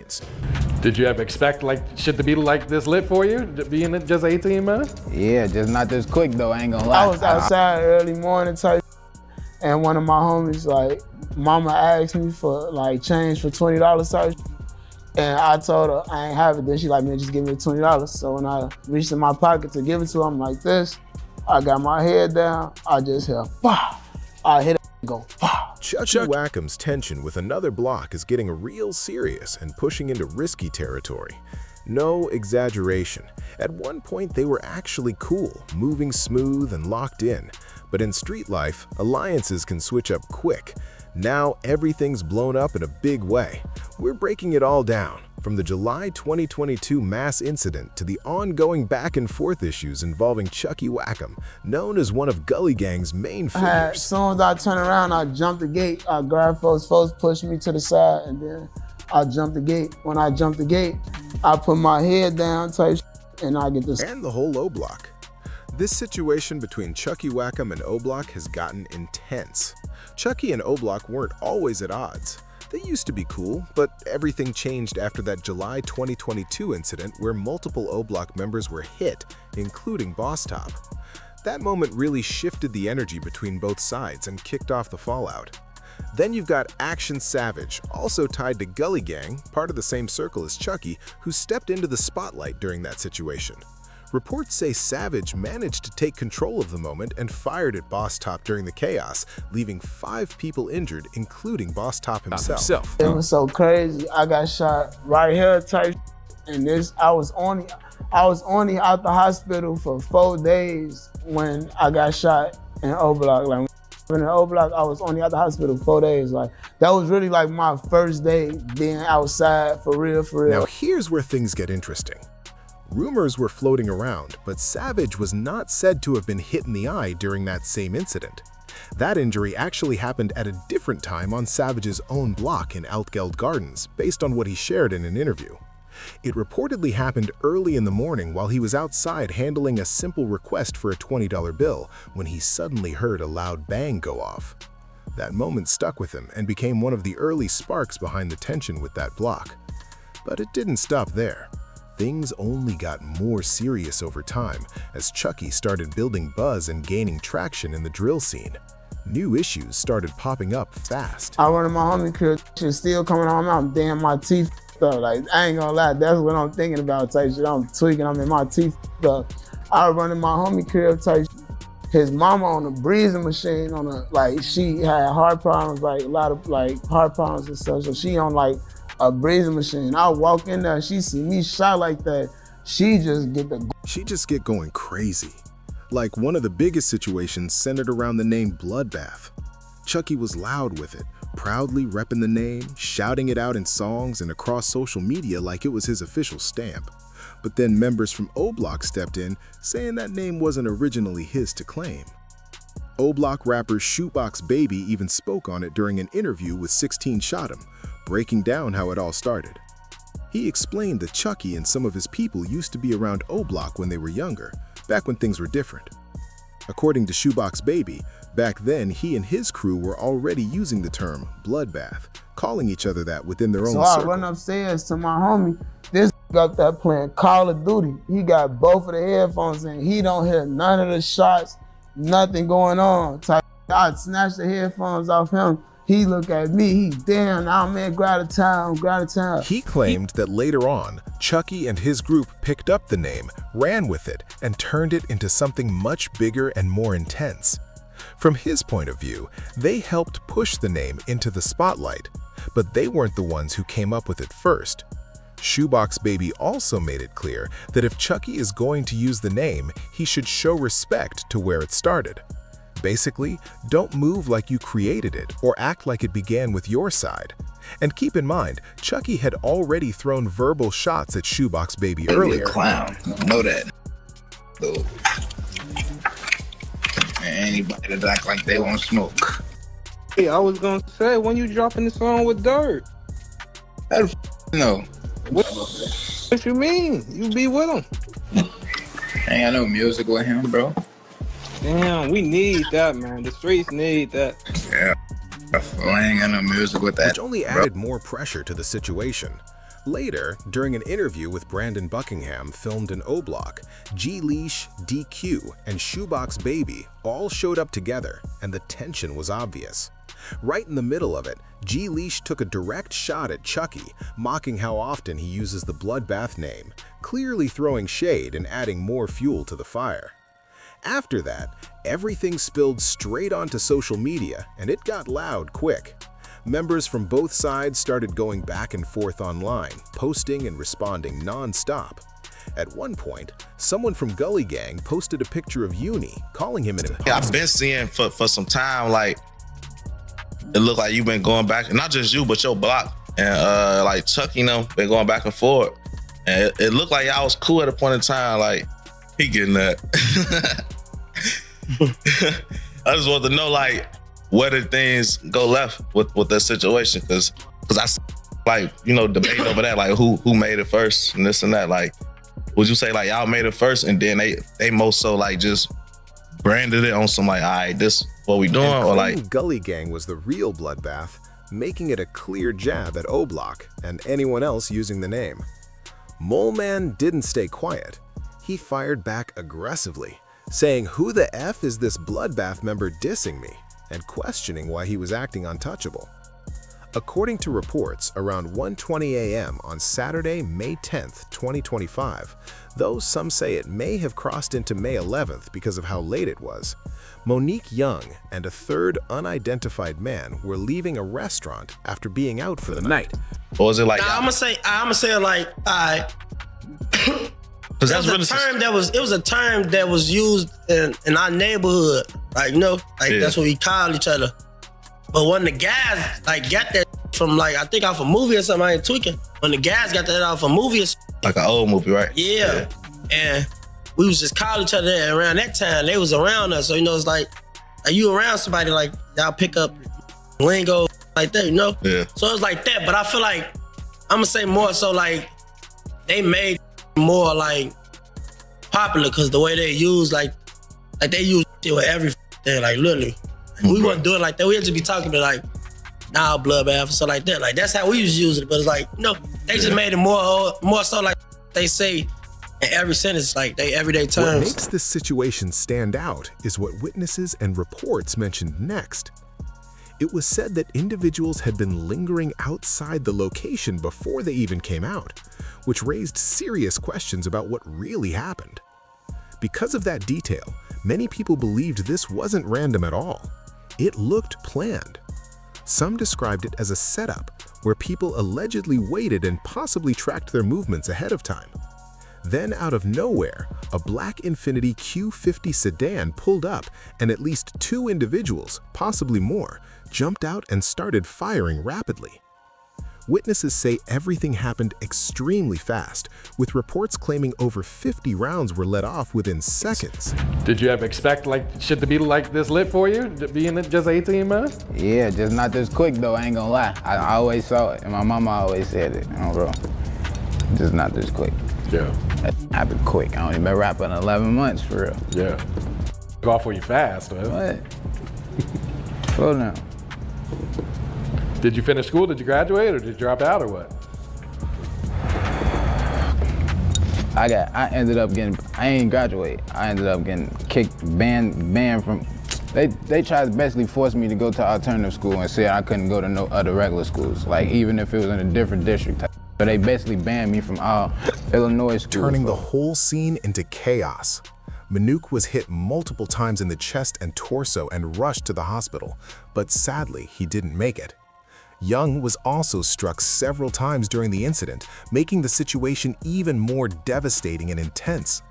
experience. Did you ever expect like shit to be like this lit for you, being just 18 months? Yeah, just not this quick though, I ain't gonna lie. I was outside early morning type, and one of my homies, like, mama asked me for like change for $20 type, and I told her I ain't have it. Then she like, man, just give me $20. So when I reached in my pocket to give it to her, I'm like this, I got my head down, I just hear, bah! I hit it and go, bah! Chucky Wackem's tension with another block is getting real serious and pushing into risky territory. No exaggeration. At one point, they were actually cool, moving smooth and locked in. But in street life, alliances can switch up quick. Now everything's blown up in a big way. We're breaking it all down, from the July 2022 mass incident to the ongoing back and forth issues involving Chucky Wackem, known as one of Gully Gang's main figures. As soon as I turn around, I jump the gate, I grab folks push me to the side, and then I jump the gate. When I jump the gate, I put my head down type and I get this. And the whole OBlock. This situation between Chucky Wackem and OBlock has gotten intense. Chucky and OBlock weren't always at odds. They used to be cool, but everything changed after that July 2022 incident where multiple OBlock members were hit, including Boss Top. That moment really shifted the energy between both sides and kicked off the fallout. Then you've got Action Savage, also tied to Gully Gang, part of the same circle as Chucky, who stepped into the spotlight during that situation. Reports say Savage managed to take control of the moment and fired at Boss Top during the chaos, leaving 5 people injured, including Boss Top himself. It was so crazy. I got shot right here type, and I was only out the hospital for 4 days when I got shot in OBlock. Like, in the OBlock, I was only at the hospital 4 days. Like, that was really like my first day being outside for real, for real. Now here's where things get interesting. Rumors were floating around, but Savage was not said to have been hit in the eye during that same incident. That injury actually happened at a different time on Savage's own block in Altgeld Gardens, based on what he shared in an interview. It reportedly happened early in the morning while he was outside handling a simple request for a $20 bill when he suddenly heard a loud bang go off. That moment stuck with him and became one of the early sparks behind the tension with that block. But it didn't stop there. Things only got more serious over time as Chucky started building buzz and gaining traction in the drill scene. New issues started popping up fast. I run in my homie crib, shit still coming on out, damn, my teeth up. Like, I ain't gonna lie, that's what I'm thinking about type shit. I'm tweaking, I'm in my teeth up. I run in my homie crib type shit. His mama on a breathing machine like, she had heart problems, like a lot of like heart problems and stuff, so she on like a breathing machine. I walk in there, she see me shot like that, she just get going crazy. Like one of the biggest situations centered around the name Bloodbath. Chucky was loud with it, proudly repping the name, shouting it out in songs and across social media like it was his official stamp. But then members from OBlock stepped in, saying that name wasn't originally his to claim. OBlock rapper Shoebox Baby even spoke on it during an interview with 16 Shot 'Em, breaking down how it all started. He explained that Chucky and some of his people used to be around OBlock when they were younger, back when things were different. According to Shoebox Baby, back then he and his crew were already using the term Bloodbath, calling each other that within their own circle. So I run upstairs to my homie, this got that playing Call of Duty. He got both of the headphones in, he don't hear none of the shots, nothing going on. I snatched the headphones off him. He look at me, he damn, now man, go out of town. He claimed that later on, Chucky and his group picked up the name, ran with it, and turned it into something much bigger and more intense. From his point of view, they helped push the name into the spotlight, but they weren't the ones who came up with it first. Shoebox Baby also made it clear that if Chucky is going to use the name, he should show respect to where it started. Basically, don't move like you created it or act like it began with your side. And keep in mind, Chucky had already thrown verbal shots at Shoebox Baby earlier. A clown, know that. So, anybody that act like they won't smoke. Hey, I was gonna say, when you dropping the song with Dirt? I don't know. What you mean? You be with him? Ain't got no music with him, bro. Damn, we need that, man. The streets need that. Yeah, I ain't got no music with that. Which only added more pressure to the situation. Later, during an interview with Brandon Buckingham filmed in OBlock, G-Leash, DQ, and Shoebox Baby all showed up together, and the tension was obvious. Right in the middle of it, G-Leash took a direct shot at Chucky, mocking how often he uses the Bloodbath name, clearly throwing shade and adding more fuel to the fire. After that, everything spilled straight onto social media, and it got loud quick. Members from both sides started going back and forth online, posting and responding non-stop. At one point, someone from Gully Gang posted a picture of Uni, calling him an imposter. Yeah, I've been seeing for some time, like, it looked like you've been going back, and not just you, but your block. And like Chucky, been going back and forth. And it looked like y'all was cool at a point in time, like, he getting that. I just want to know, like, where did things go left with that situation? Cause I like, debating over that, like who made it first and this and that. Like, would you say like y'all made it first and then they most so like just branded it on some like, all right, this what we doing? Or like Gully Gang was the real Bloodbath, making it a clear jab at OBlock and anyone else using the name. Mole Man didn't stay quiet. He fired back aggressively, saying, "Who the F is this Bloodbath member dissing me?" and questioning why he was acting untouchable. According to reports, around 1:20 a.m. on Saturday, May 10th, 2025, though some say it may have crossed into May 11th because of how late it was, Monique Young and a third unidentified man were leaving a restaurant after being out for the night. Or was it like? Nah, I'm gonna say like, alright. Because It was a term that was used in our neighborhood, like Yeah. That's what we call each other. But when the guys like got that from like I think off a movie or something, I ain't tweaking. When the guys got that off a movie, like an old movie, right? yeah, and we was just calling each other. And around that time, they was around us, so it's like, are you around somebody like y'all pick up lingo like that, Yeah. So it's like that. But I feel like I'm gonna say more so like they made more like popular because the way they use like they use it with everything, like literally. We wasn't doing like that. We had to be talking to like Bloodbath or something like that. Like that's how we was using it. But it's like, they just made it more so like they say in every sentence, like they everyday terms. What makes this situation stand out is what witnesses and reports mentioned next. It was said that individuals had been lingering outside the location before they even came out, which raised serious questions about what really happened. Because of that detail, many people believed this wasn't random at all. It looked planned. Some described it as a setup where people allegedly waited and possibly tracked their movements ahead of time. Then out of nowhere, a black Infiniti Q50 sedan pulled up and at least 2 individuals, possibly more, jumped out and started firing rapidly. Witnesses say everything happened extremely fast, with reports claiming over 50 rounds were let off within seconds. Did you ever expect like shit to be like this lit for you, being just 18 months? Yeah, just not this quick though, I ain't gonna lie. I always saw it, and my mama always said it, bro. Just not this quick. Yeah. That happened quick. I only been rapping 11 months, for real. Yeah. Go off for you fast, huh? What? Slow down. Did you finish school? Did you graduate, or did you drop out, or what? I ended up getting, I ain't graduate. I ended up getting kicked, banned from, they tried to basically force me to go to alternative school and said I couldn't go to no other regular schools, like even if it was in a different district. So they basically banned me from all Illinois schools. Turning the whole scene into chaos. Manouk was hit multiple times in the chest and torso and rushed to the hospital, but sadly, he didn't make it. Young was also struck several times during the incident, making the situation even more devastating and intense.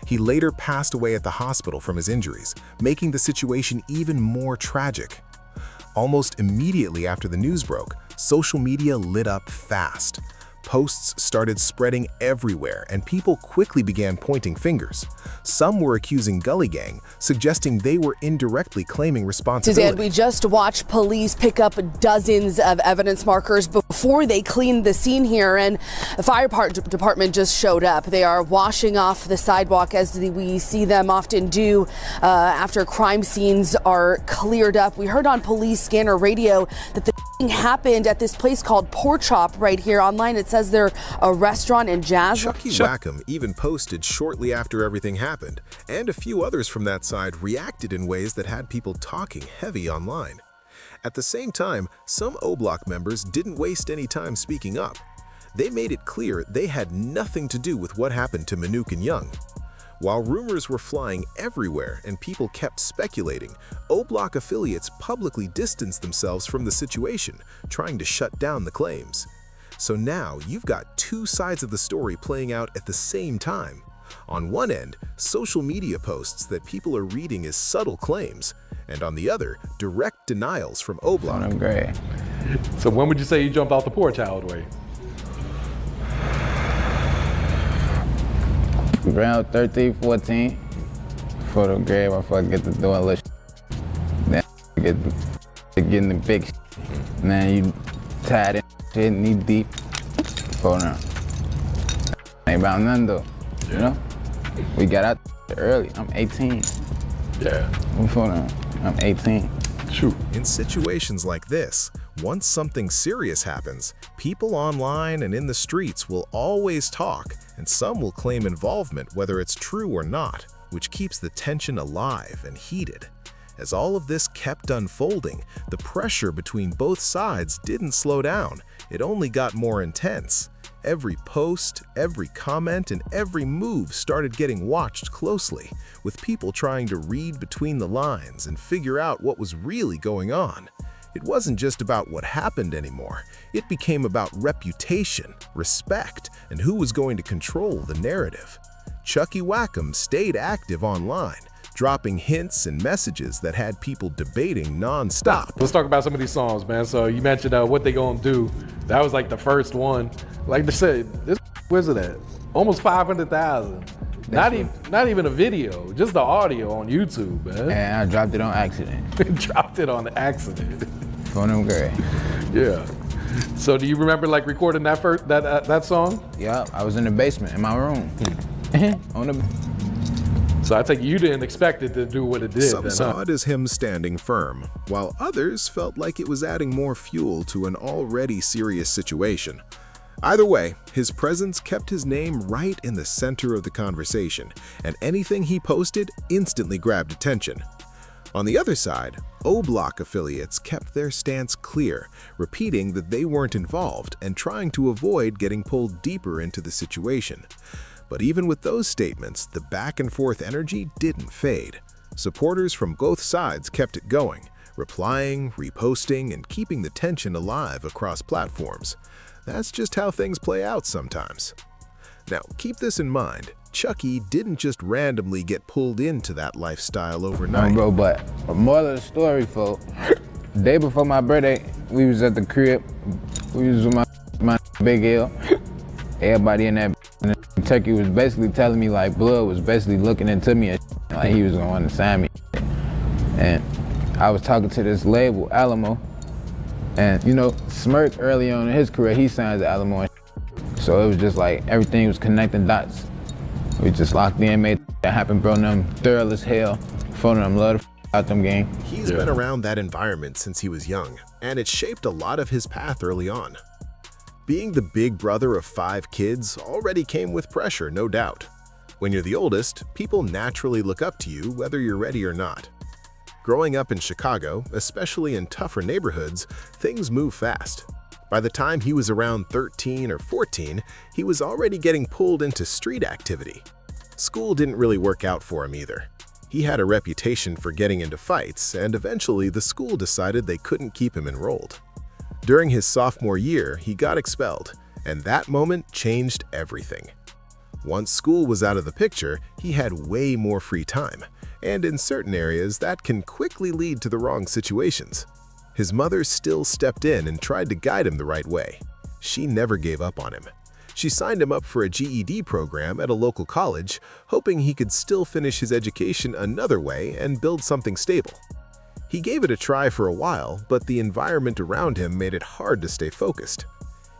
He later passed away at the hospital from his injuries, making the situation even more tragic. Almost immediately after the news broke, social media lit up fast. Posts started spreading everywhere, and people quickly began pointing fingers. Some were accusing Gully Gang, suggesting they were indirectly claiming responsibility. Suzanne, we just watched police pick up dozens of evidence markers before they cleaned the scene here, and the fire department just showed up. They are washing off the sidewalk, as we see them often do after crime scenes are cleared up. We heard on police scanner radio that the happened at this place called Pork Chop right here. Online it says they're a restaurant in Jazz. Chucky Wackem even posted shortly after everything happened, and a few others from that side reacted in ways that had people talking heavy online. At the same time, some OBlock members didn't waste any time speaking up. They made it clear they had nothing to do with what happened to Manuk and Young. While rumors were flying everywhere and people kept speculating, OBlock affiliates publicly distanced themselves from the situation, trying to shut down the claims. So now you've got two sides of the story playing out at the same time. On one end, social media posts that people are reading as subtle claims, and on the other, direct denials from OBlock. I'm great. So when would you say you jumped off the porch, how old were you? Around 13, 14. For the grade, I fucking get to doing a little shit. Then get to getting the big shit. And then you tied in shit, knee deep. For now. Ain't about nothing though, you know? We got out early. I'm 18. Yeah. Before now, I'm 18. Shoot. In situations like this, once something serious happens, people online and in the streets will always talk, and some will claim involvement whether it's true or not, which keeps the tension alive and heated. As all of this kept unfolding, the pressure between both sides didn't slow down, it only got more intense. Every post, every comment, and every move started getting watched closely, with people trying to read between the lines and figure out what was really going on. It wasn't just about what happened anymore. It became about reputation, respect, and who was going to control the narrative. Chucky Wackem stayed active online, dropping hints and messages that had people debating non-stop. Let's talk about some of these songs, man. So you mentioned What They Gonna Do. That was like the first one. Like they said, this where's it at? Almost 500,000. Not even a video, just the audio on YouTube, man. And I dropped it on accident. Dropped it on accident. For them grade. Yeah. So do you remember like recording that first that song? Yeah, I was in the basement in my room. On the. So I take it you didn't expect it to do what it did. Some saw it as him standing firm, while others felt like it was adding more fuel to an already serious situation. Either way, his presence kept his name right in the center of the conversation, and anything he posted instantly grabbed attention. On the other side, OBlock affiliates kept their stance clear, repeating that they weren't involved and trying to avoid getting pulled deeper into the situation. But even with those statements, the back-and-forth energy didn't fade. Supporters from both sides kept it going, replying, reposting, and keeping the tension alive across platforms. That's just how things play out sometimes. Now, keep this in mind. Chucky didn't just randomly get pulled into that lifestyle overnight. No, bro, but the moral of the story, folks, the day before my birthday, we was at the crib. We was with my Big L. Everybody in that Chucky was basically telling me like Blood was basically looking into me and like he was going to sign me. And I was talking to this label, Alamo, and you know, Smirk early on in his career, he signs Alamo and so it was just like everything was connecting dots. We just locked in, made that happen, bro. Them thorough as hell. Phone them, love the out them game. He's been around that environment since he was young, and it shaped a lot of his path early on. Being the big brother of 5 kids already came with pressure, no doubt. When you're the oldest, people naturally look up to you whether you're ready or not. Growing up in Chicago, especially in tougher neighborhoods, things move fast. By the time he was around 13 or 14, he was already getting pulled into street activity. School didn't really work out for him either. He had a reputation for getting into fights, and eventually the school decided they couldn't keep him enrolled. During his sophomore year, he got expelled, and that moment changed everything. Once school was out of the picture, he had way more free time, and in certain areas that can quickly lead to the wrong situations. His mother still stepped in and tried to guide him the right way. She never gave up on him. She signed him up for a GED program at a local college, hoping he could still finish his education another way and build something stable. He gave it a try for a while, but the environment around him made it hard to stay focused.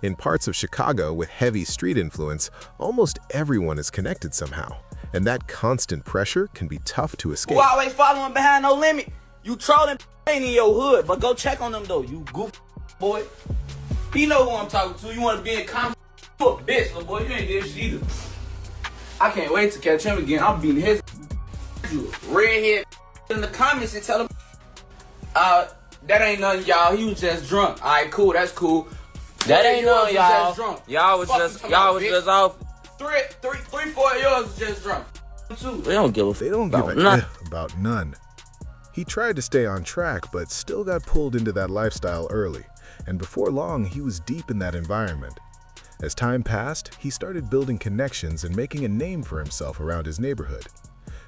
In parts of Chicago with heavy street influence, almost everyone is connected somehow, and that constant pressure can be tough to escape. You always following behind no limit. You trolling ain't in your hood, but go check on them though, you goof. boy. He know who I'm talking to. You want to be in comment? You a bitch, little boy. You ain't did shit either. I can't wait to catch him again. I'm beating his redhead in the comments and tell him, that ain't nothing, y'all. He was just drunk. All right, cool. That's cool. That ain't nothing, y'all. Y'all was just off. 3-4 years was just drunk. They don't give They don't give a about none. He tried to stay on track, but still got pulled into that lifestyle early, and before long, he was deep in that environment. As time passed, he started building connections and making a name for himself around his neighborhood.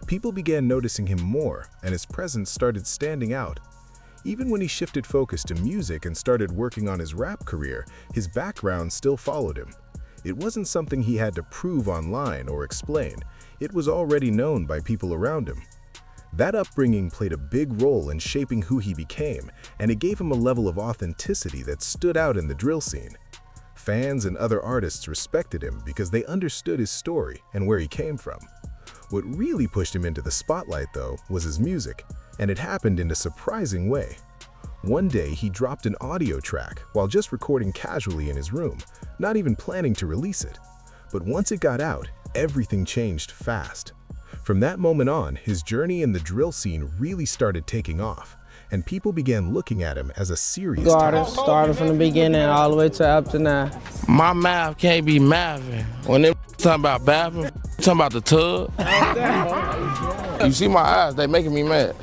People began noticing him more, and his presence started standing out. Even when he shifted focus to music and started working on his rap career, his background still followed him. It wasn't something he had to prove online or explain. It was already known by people around him. That upbringing played a big role in shaping who he became, and it gave him a level of authenticity that stood out in the drill scene. Fans and other artists respected him because they understood his story and where he came from. What really pushed him into the spotlight, though, was his music, and it happened in a surprising way. One day, he dropped an audio track while just recording casually in his room, not even planning to release it. But once it got out, everything changed fast. From that moment on, his journey in the drill scene really started taking off, and people began looking at him as a serious talent. Started from the beginning all the way to up to now. My mouth can't be mouthing. When they talking about bathing, talking about the tub. You see my eyes, they making me mad.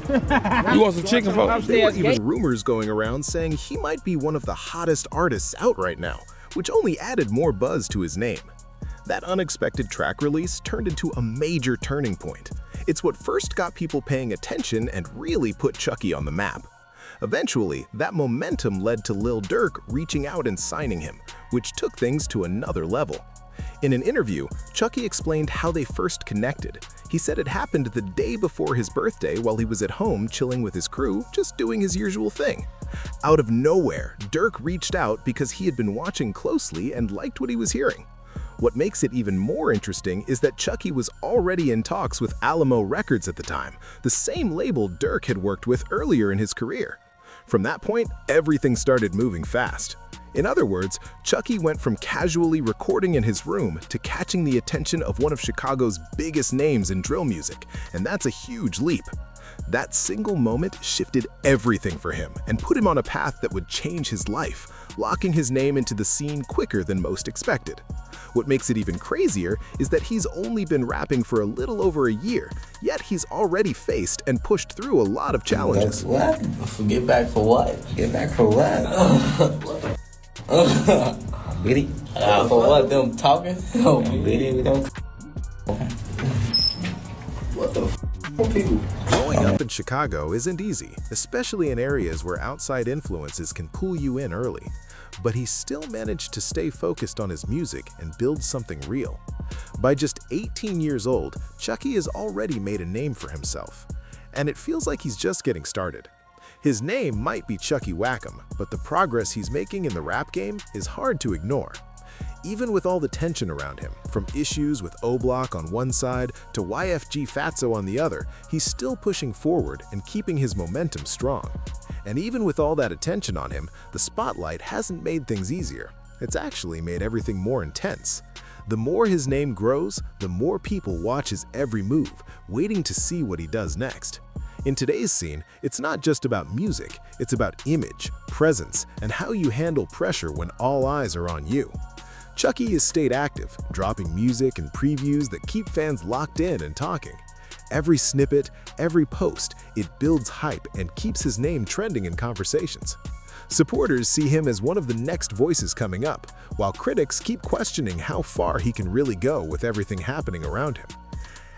You want some chicken, folks? There were even rumors going around saying he might be one of the hottest artists out right now, which only added more buzz to his name. That unexpected track release turned into a major turning point. It's what first got people paying attention and really put Chucky on the map. Eventually, that momentum led to Lil Durk reaching out and signing him, which took things to another level. In an interview, Chucky explained how they first connected. He said it happened the day before his birthday while he was at home chilling with his crew, just doing his usual thing. Out of nowhere, Durk reached out because he had been watching closely and liked what he was hearing. What makes it even more interesting is that Chucky was already in talks with Alamo Records at the time, the same label Durk had worked with earlier in his career. From that point, everything started moving fast. In other words, Chucky went from casually recording in his room to catching the attention of one of Chicago's biggest names in drill music, and that's a huge leap. That single moment shifted everything for him and put him on a path that would change his life, locking his name into the scene quicker than most expected. What makes it even crazier is that he's only been rapping for a little over a year, yet he's already faced and pushed through a lot of challenges. What? Get back for what? Get back for what? Biddy? For what? Them talking? Oh, Biddy, them. What the f*** people? Growing up in Chicago isn't easy, especially in areas where outside influences can pull you in early. But he still managed to stay focused on his music and build something real. By just 18 years old, Chucky has already made a name for himself. And it feels like he's just getting started. His name might be Chucky Wackem, but the progress he's making in the rap game is hard to ignore. Even with all the tension around him, from issues with OBlock on one side to YFG Fatso on the other, he's still pushing forward and keeping his momentum strong. And even with all that attention on him, the spotlight hasn't made things easier. It's actually made everything more intense. The more his name grows, the more people watch his every move, waiting to see what he does next. In today's scene, it's not just about music, it's about image, presence, and how you handle pressure when all eyes are on you. Chucky has stayed active, dropping music and previews that keep fans locked in and talking. Every snippet, every post, it builds hype and keeps his name trending in conversations. Supporters see him as one of the next voices coming up, while critics keep questioning how far he can really go with everything happening around him.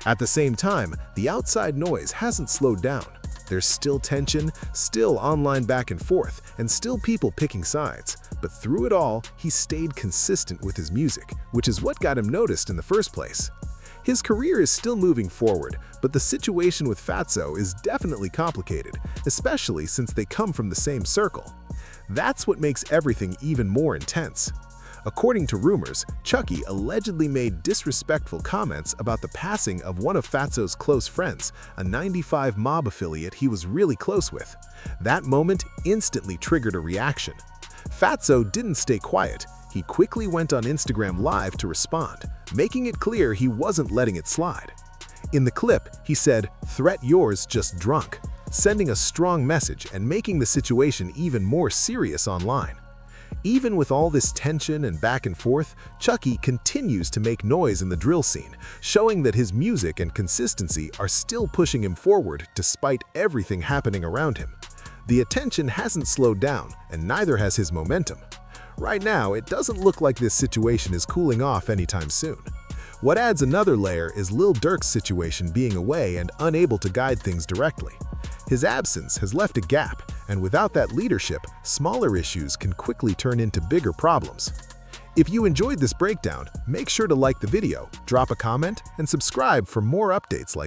At the same time, the outside noise hasn't slowed down. There's still tension, still online back and forth, and still people picking sides. But through it all, he stayed consistent with his music, which is what got him noticed in the first place. His career is still moving forward, but the situation with Fatso is definitely complicated, especially since they come from the same circle. That's what makes everything even more intense. According to rumors, Chucky allegedly made disrespectful comments about the passing of one of Fatso's close friends, a 95 mob affiliate he was really close with. That moment instantly triggered a reaction. Fatso didn't stay quiet. He quickly went on Instagram Live to respond, making it clear he wasn't letting it slide. In the clip, he said, "Threat yours, just drunk," sending a strong message and making the situation even more serious online. Even with all this tension and back and forth, Chucky continues to make noise in the drill scene, showing that his music and consistency are still pushing him forward despite everything happening around him. The attention hasn't slowed down, and neither has his momentum. Right now, it doesn't look like this situation is cooling off anytime soon. What adds another layer is Lil Durk's situation being away and unable to guide things directly. His absence has left a gap, and without that leadership, smaller issues can quickly turn into bigger problems. If you enjoyed this breakdown, make sure to like the video, drop a comment, and subscribe for more updates like